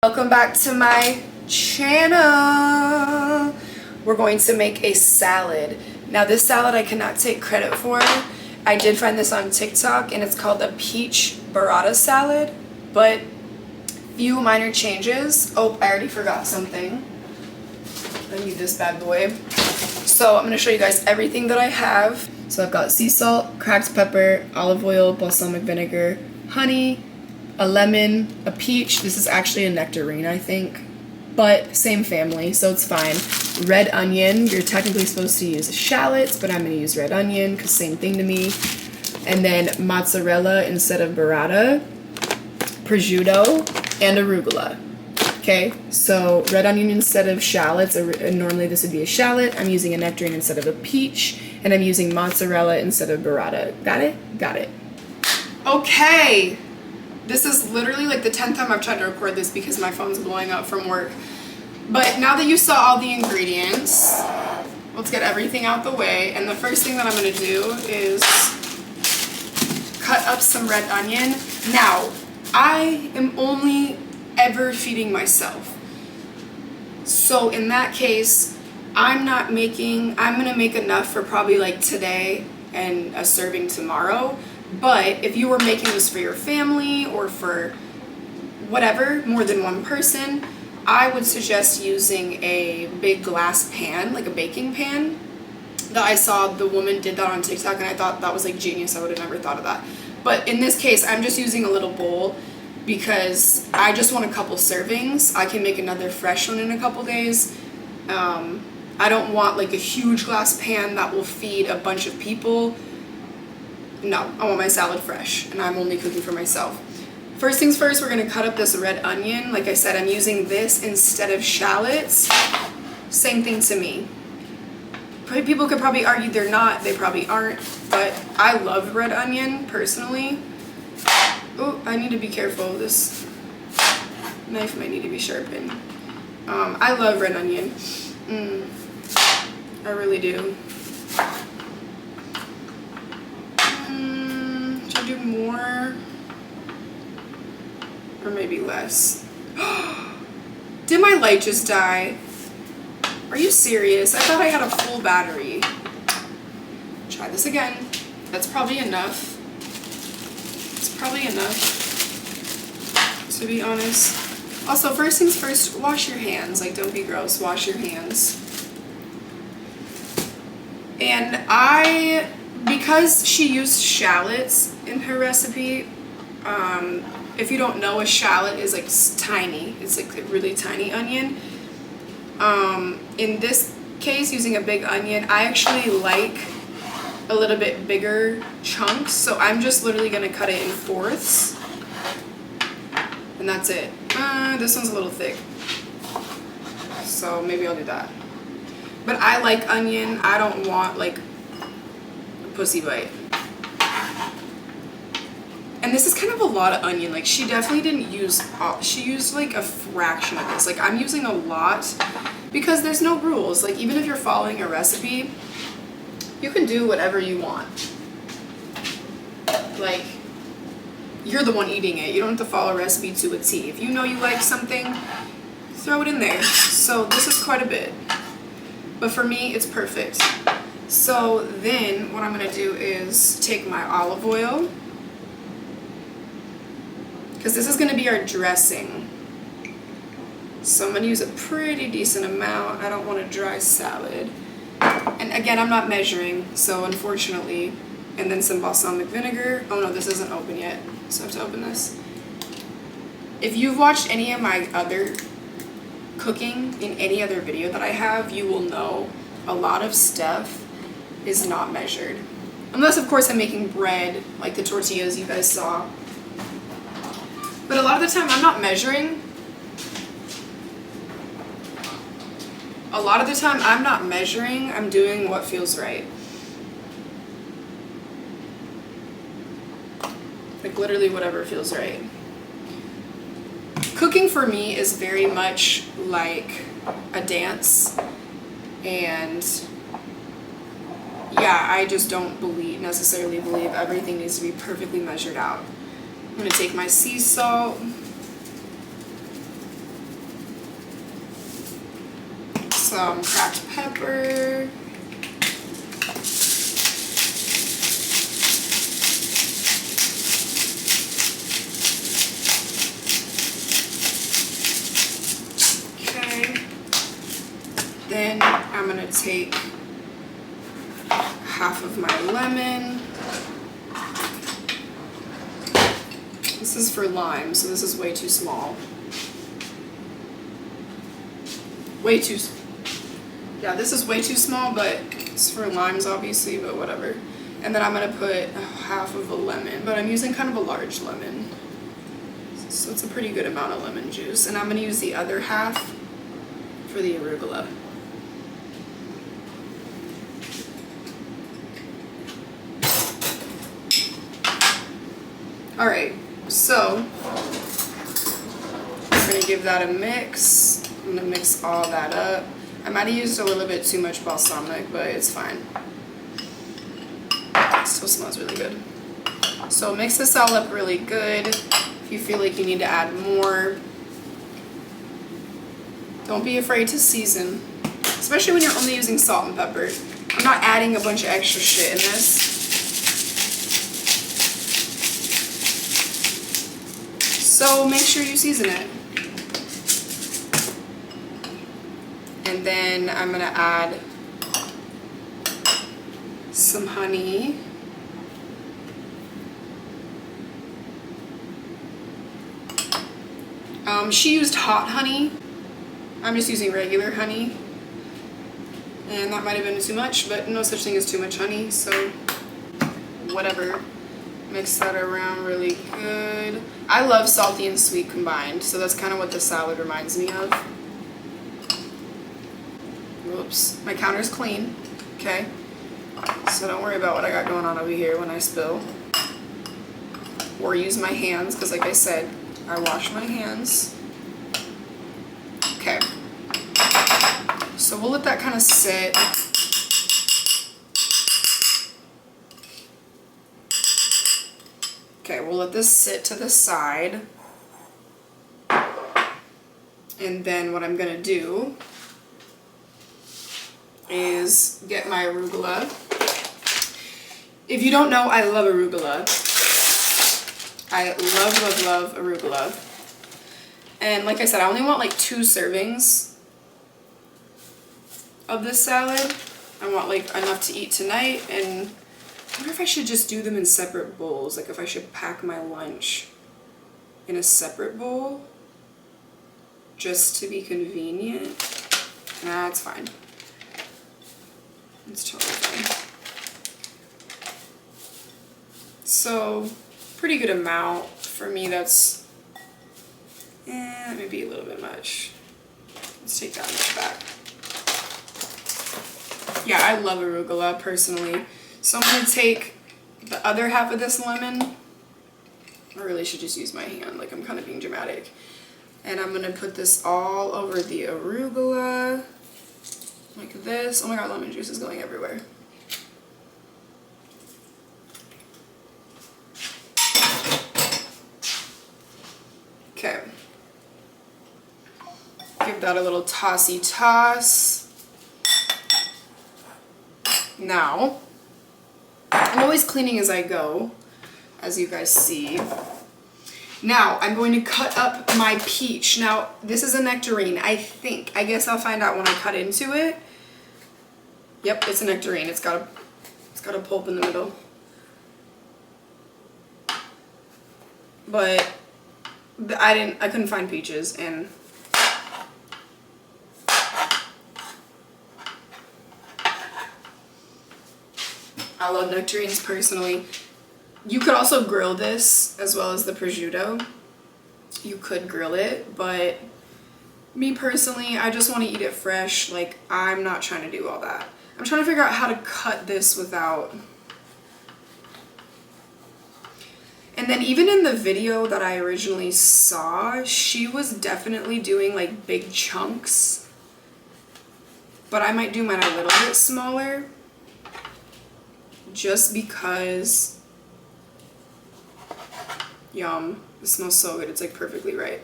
Welcome back to my channel. We're going to make a salad. Now this salad I cannot take credit for. I did find this on TikTok and it's called a peach burrata salad, but few minor changes. Oh, I already forgot something. I need this bad boy. So I'm going to show you guys everything that I have. So I've got sea salt, cracked pepper, olive oil, balsamic vinegar, honey, a lemon, a peach. This is actually a nectarine, I think, but same family, so it's fine. Red onion. You're technically supposed to use shallots, but I'm going to use red onion because same thing to me. And then mozzarella instead of burrata, prosciutto, and arugula. Okay, so red onion instead of shallots. Normally this would be a shallot. I'm using a nectarine instead of a peach, and I'm using mozzarella instead of burrata. Got it? Got it. Okay. This is literally like the 10th time I've tried to record this because my phone's blowing up from work. But now that you saw all the ingredients, let's get everything out the way. And the first thing that I'm going to do is cut up some red onion. Now, I am only ever feeding myself. So in that case, I'm going to make enough for probably like today and a serving tomorrow. But if you were making this for your family or for whatever, more than one person, I would suggest using a big glass pan, like a baking pan. That I saw the woman did that on TikTok and I thought that was like genius. I would have never thought of that. But in this case, I'm just using a little bowl because I just want a couple servings. I can make another fresh one in a couple days. I don't want like a huge glass pan that will feed a bunch of people. No, I want my salad fresh, and I'm only cooking for myself. First things first, we're going to cut up this red onion. Like I said, I'm using this instead of shallots. Same thing to me. People could probably argue they're not. They probably aren't, but I love red onion, personally. Oh, I need to be careful. This knife might need to be sharpened. I love red onion. I really do. Do more or maybe less. Did my light just die? Are you serious? I thought I had a full battery. Try this again. That's probably enough. It's probably enough, to be honest. Also, first things first, wash your hands. Like, don't be gross. Wash your hands. And because she used shallots in her recipe, if you don't know, a shallot is like tiny. It's like a really tiny onion. In this case, using a big onion, I actually like a little bit bigger chunks. So I'm just literally going to cut it in fourths. And that's it. This one's a little thick. So maybe I'll do that. But I like onion. I don't want like pussy bite. And this is kind of a lot of onion. Like, she definitely didn't use she used like a fraction of this. Like, I'm using a lot because there's no rules. Like, even if you're following a recipe, you can do whatever you want. Like, you're the one eating it. You don't have to follow a recipe to a T. If you know you like something, throw it in there. So this is quite a bit, but for me it's perfect. So then what I'm going to do is take my olive oil, because this is going to be our dressing. So I'm going to use a pretty decent amount. I don't want a dry salad. And again, I'm not measuring, so unfortunately. And then some balsamic vinegar. Oh no, this isn't open yet, so I have to open this. If you've watched any of my other cooking in any other video that I have, you will know a lot of stuff is not measured. Unless, of course, I'm making bread, like the tortillas you guys saw. But a lot of the time, I'm not measuring. A lot of the time, I'm not measuring. I'm doing what feels right. Like, literally whatever feels right. Cooking for me is very much like a dance. And yeah, I just don't necessarily believe everything needs to be perfectly measured out. I'm going to take my sea salt. some cracked pepper. Then I'm gonna take half of my lemon. This is for lime, so this is way too small. Yeah, this is way too small, but it's for limes obviously, but whatever. And then I'm gonna put half of a lemon, but I'm using kind of a large lemon. So it's a pretty good amount of lemon juice. And I'm gonna use the other half for the arugula. Alright, so I'm going to give that a mix. I'm going to mix all that up. I might have used a little bit too much balsamic, but it's fine. It still smells really good. So mix this all up really good. If you feel like you need to add more, don't be afraid to season, especially when you're only using salt and pepper. I'm not adding a bunch of extra shit in this. So make sure you season it. And then I'm gonna add some honey. She used hot honey. I'm just using regular honey. And that might have been too much, but no such thing as too much honey, so whatever. Mix that around really good. I love salty and sweet combined, so that's kind of what the salad reminds me of. Whoops, my counter's clean, okay? So don't worry about what I got going on over here when I spill. Or use my hands, because like I said, I wash my hands. Okay. So we'll let that kind of sit. Okay, we'll let this sit to the side. And then what I'm gonna do is get my arugula. If you don't know, I love arugula. I love arugula. And like I said, I only want like 2 servings of this salad. I want like enough to eat tonight, and I wonder if I should just do them in separate bowls, like if I should pack my lunch in a separate bowl just to be convenient. Nah, it's fine. It's totally fine. So, pretty good amount. For me, that's maybe a little bit much. Let's take that much back. Yeah, I love arugula personally. So I'm going to take the other half of this lemon. I really should just use my hand, like I'm kind of being dramatic. And I'm going to put this all over the arugula, like this. Oh my god, lemon juice is going everywhere. Okay. Give that a little tossy toss. Now, I'm always cleaning as I go, as you guys see. Now, I'm going to cut up my peach. Now, this is a nectarine, I think. I guess I'll find out when I cut into it. Yep, it's a nectarine. It's got a pulp in the middle. But I couldn't find peaches, and I love nectarines personally. You could also grill this as well as the prosciutto. You could grill it, but me personally, I just want to eat it fresh. Like, I'm not trying to do all that. I'm trying to figure out how to cut this without. And then even in the video that I originally saw, she was definitely doing like big chunks. But I might do mine a little bit smaller. Just because, yum, It smells so good. It's like perfectly right.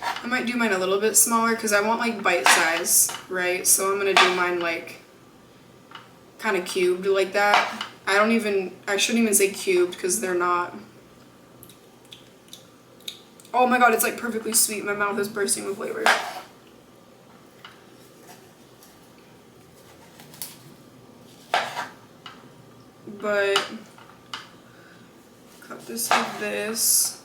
I might do mine a little bit smaller because I want like bite size, right? So I'm gonna do mine like kind of cubed like that. I shouldn't even say cubed because they're not. Oh my god, it's like perfectly sweet. My mouth is bursting with flavor. But cut this like this.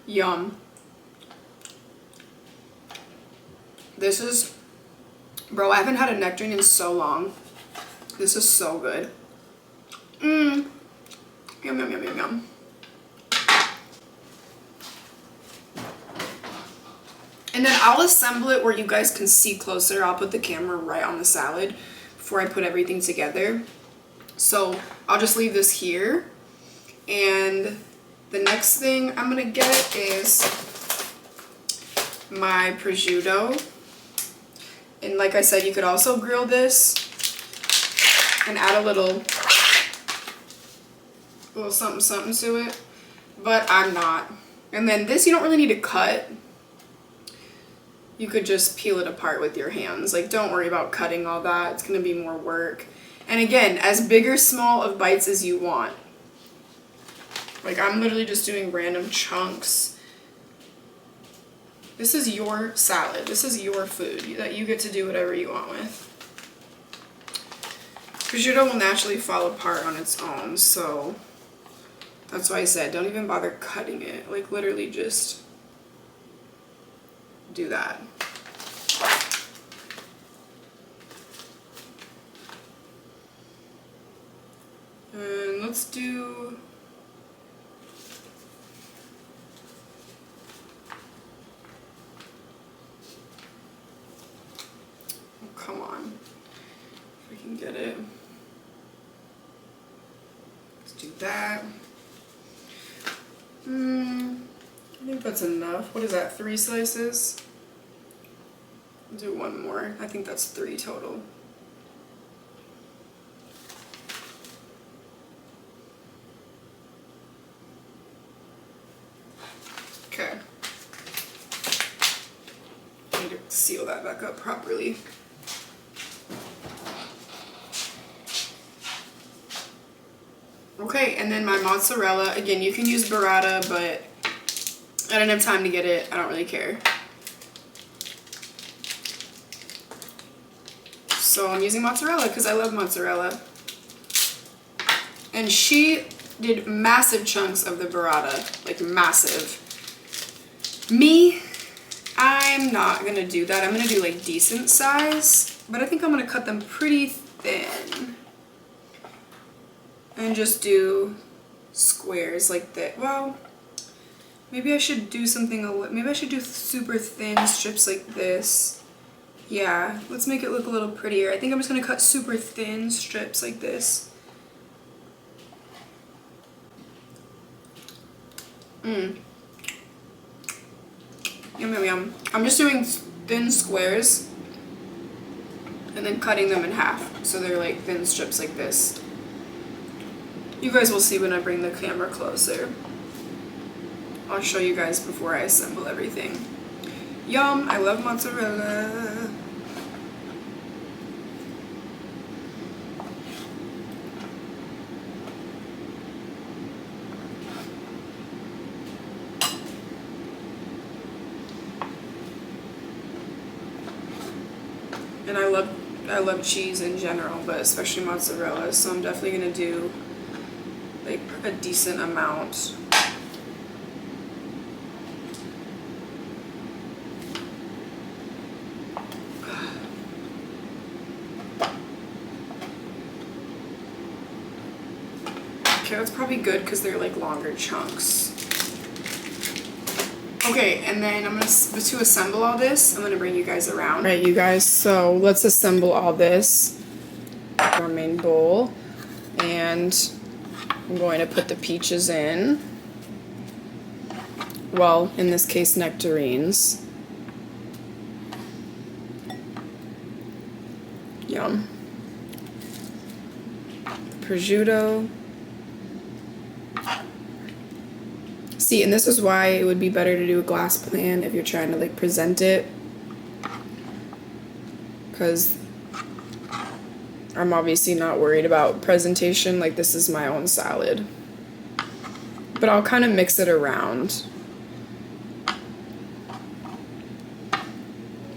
Yum. This is, bro, I haven't had a nectarine in so long. This is so good. Yum, yum, yum, yum, yum. And then I'll assemble it where you guys can see closer. I'll put the camera right on the salad before I put everything together. So I'll just leave this here. And the next thing I'm gonna get is my prosciutto. And like I said, you could also grill this and add a little something to it, but I'm not. And then this you don't really need to cut. You could just peel it apart with your hands. Like, don't worry about cutting all that. It's gonna be more work. And again, as big or small of bites as you want. Like, I'm literally just doing random chunks. This is your salad. This is your food that you get to do whatever you want with. Prosciutto will naturally fall apart on its own, so that's why I said don't even bother cutting it. Like, literally just do that. And let's do... Come on, if we can get it. Let's do that. I think that's enough. What is that, 3 slices? I'll do one more. I think that's 3 total. Okay. I need to seal that back up properly. Okay, and then my mozzarella. Again, you can use burrata, but I didn't have time to get it. I don't really care. So I'm using mozzarella because I love mozzarella. And she did massive chunks of the burrata, like massive. Me, I'm not gonna do that. I'm gonna do like decent size, but I think I'm gonna cut them pretty thin. And just do squares like that. Well, maybe I should do something, maybe I should do super thin strips like this. Yeah, let's make it look a little prettier. I think I'm just gonna cut super thin strips like this. Yum, yum, yum. I'm just doing thin squares and then cutting them in half. So they're like thin strips like this. You guys will see when I bring the camera closer. I'll show you guys before I assemble everything. Yum, I love mozzarella. And I love cheese in general, but especially mozzarella, so I'm definitely gonna do like a decent amount. Okay, that's probably good because they're like longer chunks. Okay, and then to assemble all this, I'm gonna bring you guys around. Right, you guys, so let's assemble all this in our main bowl. And I'm going to put the peaches in. Well, in this case, nectarines. Yum. Prosciutto. See, and this is why it would be better to do a glass pan if you're trying to like present it. Because I'm obviously not worried about presentation. Like, this is my own salad. But I'll kind of mix it around.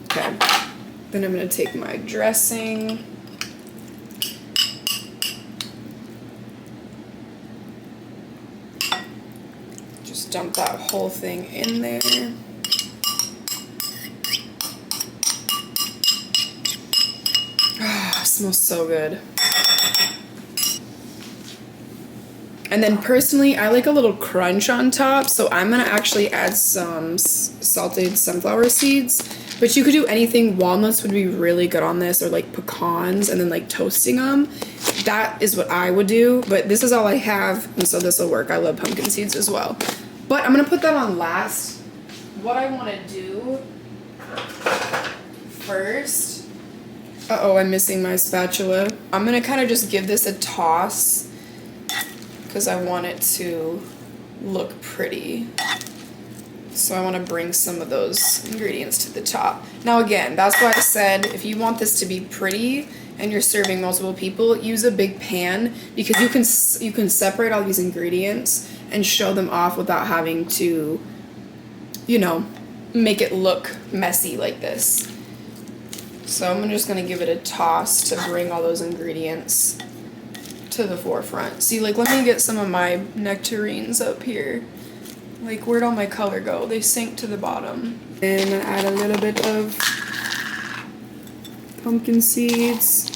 Okay. Then I'm going to take my dressing. Just dump that whole thing in there. Ah, it smells so good. And then personally, I like a little crunch on top, so I'm gonna actually add some salted sunflower seeds. But you could do anything. Walnuts would be really good on this, or like pecans, and then like toasting them. That is what I would do, but this is all I have, and so this will work. I love pumpkin seeds as well. But I'm gonna put that on last. What I wanna do first, uh-oh, I'm missing my spatula. I'm gonna kind of just give this a toss because I want it to look pretty. So I want to bring some of those ingredients to the top. Now again, that's why I said if you want this to be pretty and you're serving multiple people, use a big pan, because you can separate all these ingredients and show them off without having to, you know, make it look messy like this. So I'm just going to give it a toss to bring all those ingredients to the forefront. See, like, let me get some of my nectarines up here. Like, where'd all my color go? They sink to the bottom. And add a little bit of pumpkin seeds.